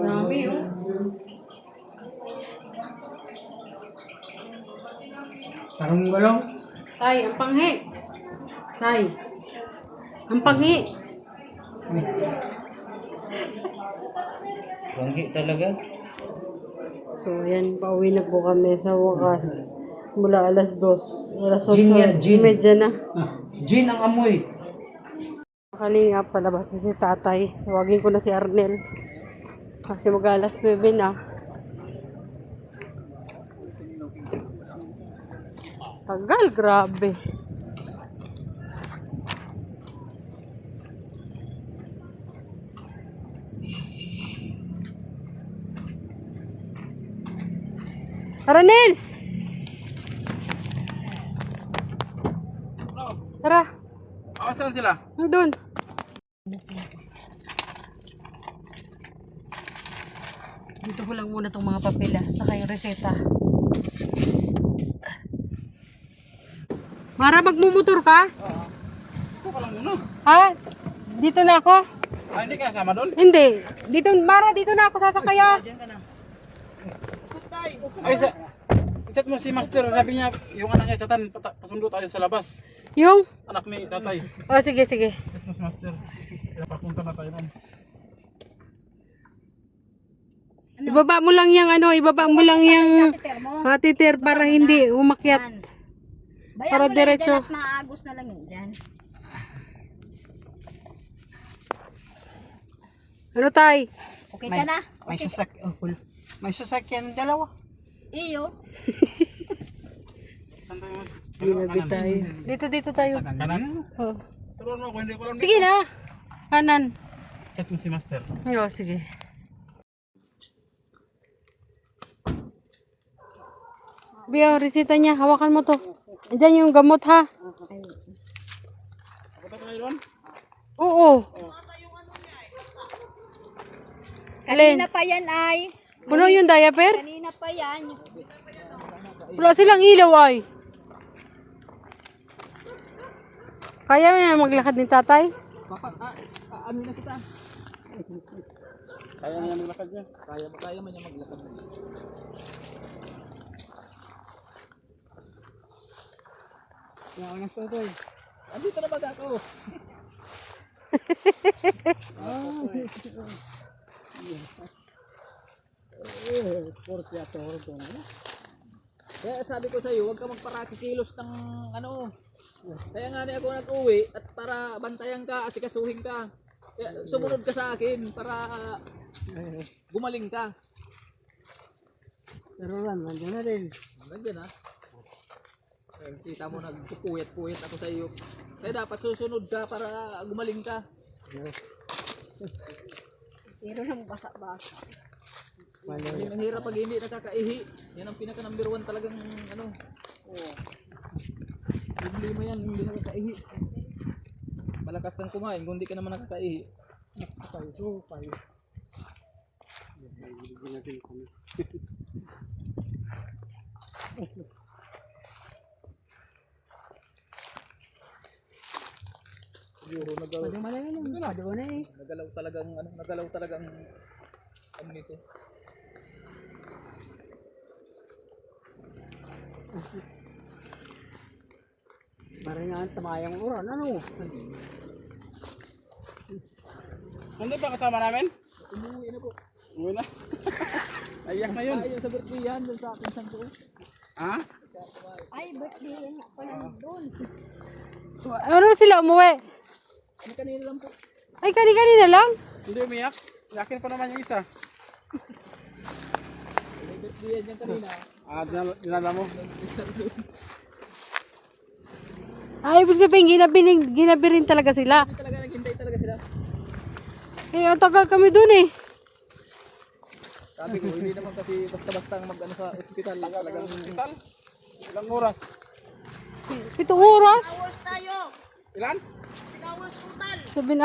Dami oh. Tarong galong. Tay, ang panghi. Tay. Ang panghi. Banggi talaga. So, yan. Pauwi na po kami sa wakas. Mula alas 2. Alas 8. Gin yan, gin. Medya na. Gin ang amoy. Kalinga, palabas na si tatay. Tawagin ko na si Arnel. Kasi mag alas 9 na. Tagal, grabe. Arnel! Tara, Saan sila? doon. Dito ko lang muna itong mga papel saka yung reseta. Mara, magmumotor ka? Ito ka lang muna. Ha? Dito na ako? Hindi ka sama doon? Hindi. Dito, Mara, dito na ako sasakay ah. Ay, chat mo si Master. Sabi niya, yung anak niya, chatan, pasundo tayo sa labas. Yung? Anak ni tatay. Oh, sige, sige. Chat mo si Master. Kaya papunta na tayo doon. Ibaba mo lang yung ibaba mo lang yung titer para hindi umakyat. Bayan Para mo diretso. na yan at maagos na lang yun dyan. Ano tay? Okay ka na? May Okay. sasakyan. May sasakyan dalawa. Iyo. Saan tayo? Ginabi tayo. Dito tayo. Kanan? Oh. Turuan mo ako, hindi ko alam. Sige na. Kanan. Chat mo si Master. Oo, sige. Biya, resita niya. Hawakan mo to. Diyan yung gamot ha. Papunta tayo doon? Oo. Alin? Kanina pa yan ay. Puno yung diaper? Kanina pa yan. Wala silang ilaw ay. Kaya mo na maglakad ni tatay? Kaya niya maglakad niya. Kaya man niya maglakad. Yan ang totoy. Andito na ba ako? Kaya sabi ko sa iyo, huwag ka magparakikilos ng ano. Kaya nga ako nag-uwi at para bantayan ka, asikasuhin ka. Kaya sumunod ka sa akin para gumaling ka. Pero lang, nandiyan na rin. Nandiyan ha. Kaya kita mo nagpupuyat-puyat ako sa iyo. Kaya dapat susunod ka para gumaling ka. Pero nang basa-basa. Ang hirap pag hindi nakakaihi. Yan ang pinaka number 1 talagang ano. Oh. Problema yan, hindi nakakaihi. Malakas kang kumain kung hindi ka naman nakakaihi. Pay. Siguro nagalaw talagang ano nito. Parang nga tamayang uran, ano? Nandun ba kasama namin? Umuwi na po. Uwi na. Ayak na yun. Tayo sa birthday yan doon sa akin sang doon. Ha? Ay, birthday yan pala doon. Ano sila umuwi? Ano kanina lang po. Ay, kanina lang? Hindi umiyak. Yakin pa naman yung isa. May birthday yan kanina. Dinala mo. Ay, ibig sabihin, ginabi rin talaga sila. Hindi talaga naghintay talaga sila. Eh, ang tagal kami dun eh. Sabi ko, hindi naman kasi basta-basta mag-ano sa ospital. Talagang Hospital? Ilang oras? 7 oras. Ilan? 7 hours. 7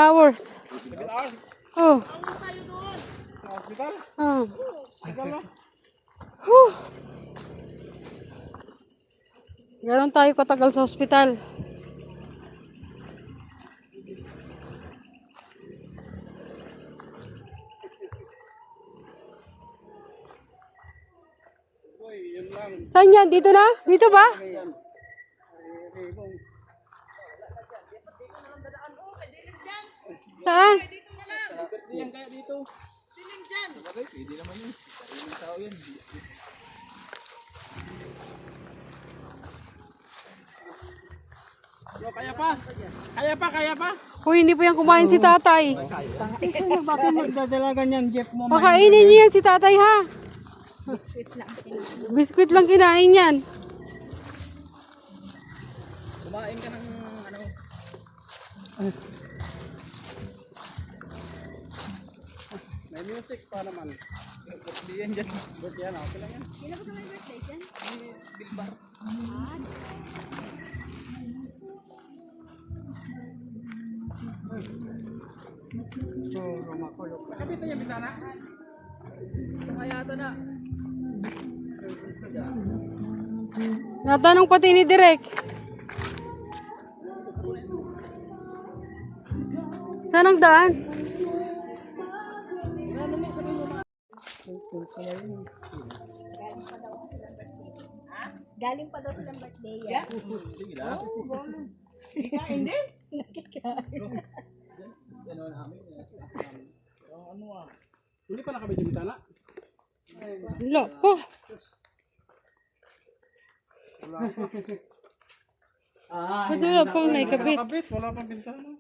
hours? Oh. Sa hospital? Oh. Hospital no? Whew. Ganon tayo katagal sa ospital. Saan yan? Dito na? Dito ba? Saan? Yan kaya dito. Dilim dyan. Sabagay, pwede naman yun. Sariling tao yan. Yo, kaya pa. Kaya pa, kaya pa. Uy, hindi po yan kumain si tatay. Bakit magdadalagan yan, Jeff mo? Pakainin niyo yan si tatay ha. Biskuit lang kinain yan. Kumain ka ng ano. May music pa naman. Hindi yan dyan. But yan, okay lang yan. Sino ba sa may birthday dyan? Bilbar. So, makulog. Nakabitan yung bitana? Ito nga yata na. Natanong pati ni Direk. Saan ang daan? Galing pa daw silang birthday yan. Sige lang. Yan o namin. Hindi pa nakabit yung bitana? Wala po. Ba't wala pang naikabit? Nakabit, wala pang bitana.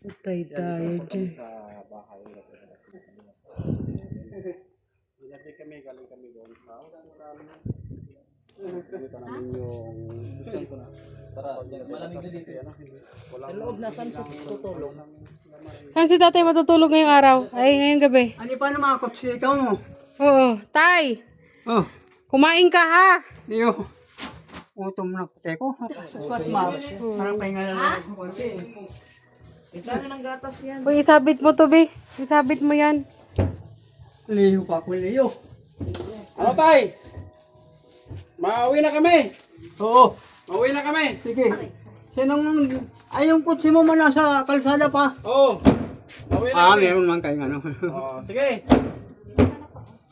Patay tayo dyan. Ilagay kami, galing kami doon sa Dito namin yung Buksan ko na. Para malamig na dito. sa loob na samsat tutulong. Saan si tatay matutulog ngayong araw? Ay, ngayong gabi. Ano pa naman ako ikaw mo? Oo. Tay, Oh, kumain ka ha. iyo. Utom na puti ko. Sukat ma. Parang pahinga na lang ako konti. Uy, isabit mo to, be. Isabit mo yan. Liyo pa ako, liyo. Ano tay? Mauwi na kami. Oo, Mauwi na kami. sige. Sinong, ay yung kutsi mo man nasa kalsada pa. Oo. Mauwi na kami. Meron man kayong ano. Oh, sige.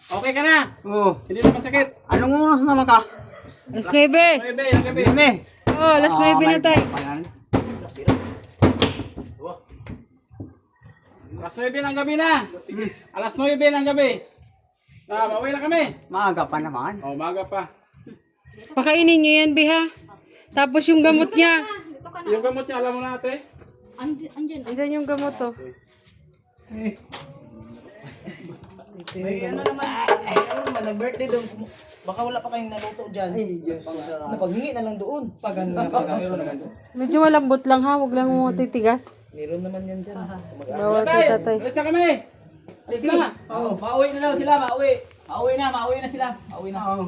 Okay ka na? Oo. Hindi na masakit. Anong oras naman ka? Alas 9. Bebe, ang gabi. Bebe. Oo, alas 9 na tay. Alas 9 ng gabi na. Alas 9 ng gabi. Mauwi na kami. Maaga pa naman. Oh, maga pa. Pakainin nyo yan, be ha. Tapos yung gamot niya. Yung gamot niya, alam mo na ate? Andyan. Andiyan yung gamot to. May ano naman, nag-birthday doon. Baka wala pa kayong naluto dyan. Ay, Diyos ko. Napaghingi na lang doon. Meron naman. Medyo malambot lang ha. Huwag lang mo titigas. Meron naman yan dyan. Bawal kay tatay. Alis na kami. Alis na. Oh, mauwi na daw sila, mauwi. Mauwi na sila. Mauwi na. Oo.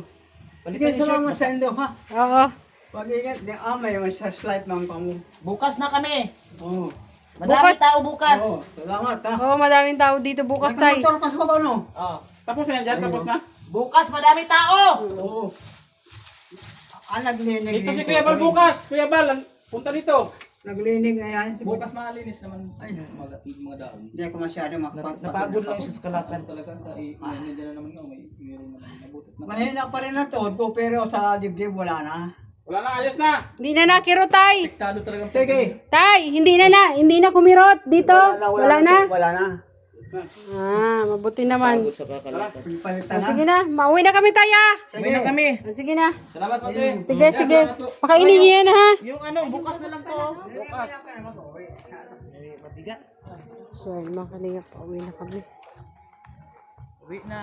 Sige, salamat sa indo ha. Oo. Pag-ingat, may searchlight man pa mo. Bukas na kami. Oo. Madami tao bukas. Oo, salamat ha. Oo, madaming tao dito bukas tay. Nagmotor ka sa baba no? Oh. Tapos na yan dyan, tapos na. Bukas madami tao. Oo. Naglinig. Dito si Kuya Bal bukas. Kuya Bal, punta dito. Naglinig na yan. Bukas malinis naman. Ay, Mga dahon. hindi ako masyado Napagod lang yung sa skalatan. Talaga sa nandiyan na naman nga, meron naman nabutot na. Mahina pa rin ang tuhod ko pero sa dibdib wala na. Wala na, ayos na. Hindi na nakiro tay. Tado talagang Sige. Tay, hindi na kumirot dito. Wala na. Wala na. Ah, mabuti naman. Palitan Ah, na. sige na, mauwi na kami tay ah. Uwi na kami. Ah, sige na. Salamat pati. Sige. Pakainin niyo yan ha. Yung ano, bukas na lang to. Bukas. So, ayun mga kalingap, pauwi na kami. Uwi na.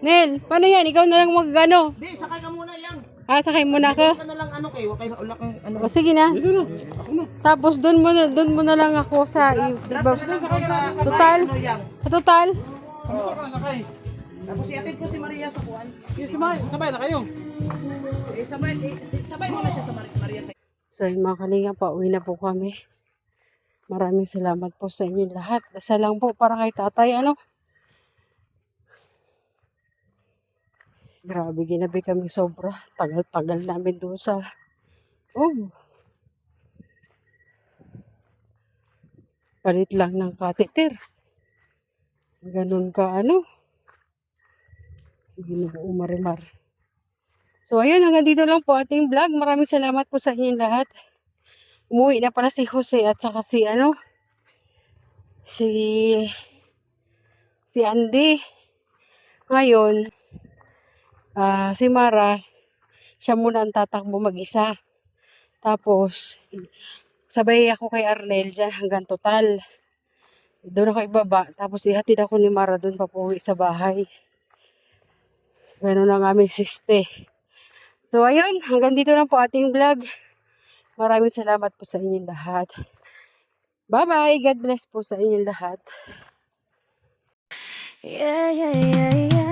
Nel, paano yan? Ikaw na lang mag-ano. Di, sakay ka muna yan. Ah, sakay muna ako. Ka na lang ano kayo. Wala kang ano. O, sige na. Tapos doon mo na lang ako sa iba. Total. Sa total. Tapos iatid ko si Maria sa kuan. Sabay na kayo. Sabay mo na siya sa Maria sa. So, ayun mga kalingap, pauwi na po kami. Maraming salamat po sa inyo lahat. Dasal lang po para kay tatay, ano? Grabe, ginabi kami sobra. Tagal-tagal namin doon sa... Oh. Palit lang ng catheter. Ganun ka, ano? Ginoo Marimar. So ayun, hanggang dito lang po ating vlog. Maraming salamat po sa inyong lahat. Umuwi na pala si Jose at saka si si Andy. Ngayon, si Mara, siya muna ang tatakbo mag-isa. Tapos, sabay ako kay Arnel dyan hanggang Total. Doon ako ibaba. Tapos ihatid ako ni Mara doon papuwi sa bahay. Ganun ang aming siste. So ayun, hanggang dito lang po ating vlog. Maraming salamat po sa inyong lahat. Bye-bye. God bless po sa inyong lahat. Yeah, yeah, yeah, yeah.